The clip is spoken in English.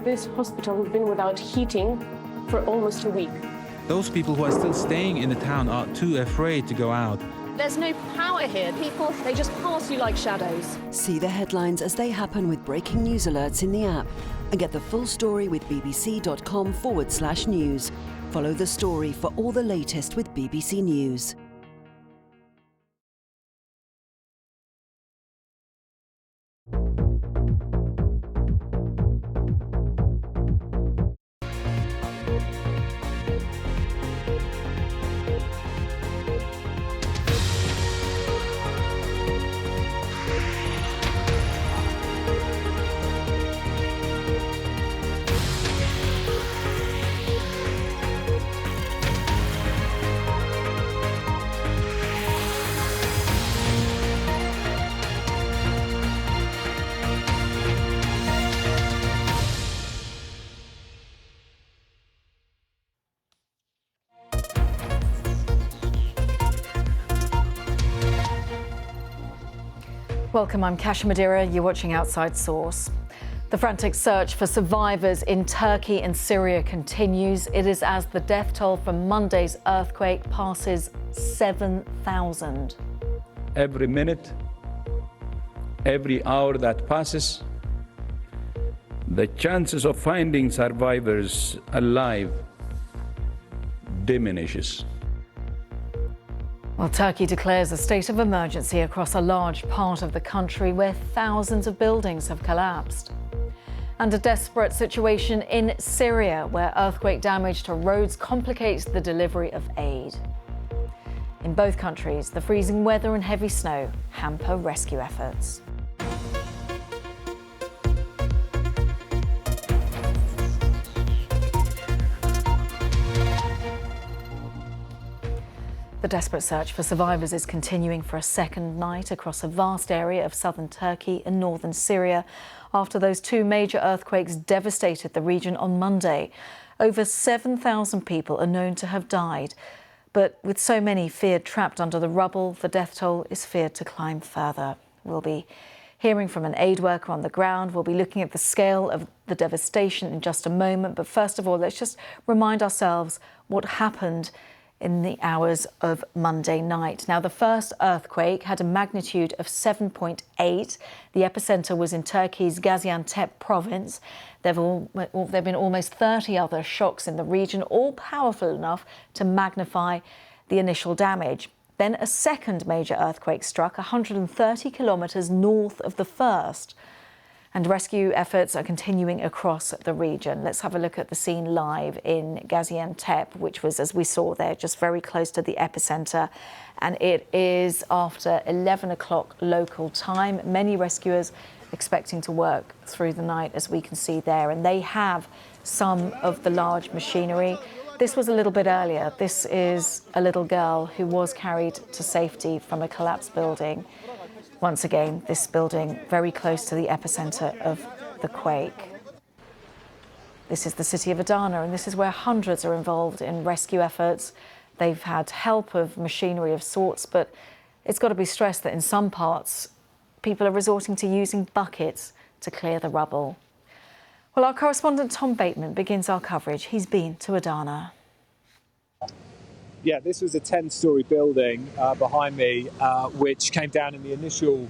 This hospital has been without heating for almost a week. Those people who are still staying in the town are too afraid to go out. There's no power here. People, they just pass you like shadows. See the headlines as they happen with breaking news alerts in the app and get the full story with bbc.com/news. Follow the story for all the latest with BBC News. Welcome, I'm Kasia Madera. You're watching Outside Source. The frantic search for survivors in Turkey and Syria continues. It is as the death toll from Monday's earthquake passes 7,000. Every minute, every hour that passes, the chances of finding survivors alive diminishes. Well, Turkey declares a state of emergency across a large part of the country where thousands of buildings have collapsed. And a desperate situation in Syria where earthquake damage to roads complicates the delivery of aid. In both countries, the freezing weather and heavy snow hamper rescue efforts. The desperate search for survivors is continuing for a second night across a vast area of southern Turkey and northern Syria after those two major earthquakes devastated the region on Monday. Over 7,000 people are known to have died, but with so many feared trapped under the rubble, the death toll is feared to climb further. We'll be hearing from an aid worker on the ground. We'll be looking at the scale of the devastation in just a moment. But first of all, let's just remind ourselves what happened in the hours of Monday night. Now, the first earthquake had a magnitude of 7.8. The epicenter was in Turkey's Gaziantep province. There have been almost 30 other shocks in the region, all powerful enough to magnify the initial damage. Then a second major earthquake struck 130 kilometres north of the first. And rescue efforts are continuing across the region. Let's have a look at the scene live in Gaziantep, which was, as we saw there, just very close to the epicenter. And it is after 11 o'clock local time. Many rescuers expecting to work through the night, as we can see there. And they have some of the large machinery. This was a little bit earlier. This is a little girl who was carried to safety from a collapsed building. Once again, this building very close to the epicenter of the quake. This is the city of Adana, and this is where hundreds are involved in rescue efforts. They've had help of machinery of sorts, but it's got to be stressed that in some parts, people are resorting to using buckets to clear the rubble. Well, our correspondent Tom Bateman begins our coverage. He's been to Adana. Yeah, this was a 10-storey building behind me, which came down in the initial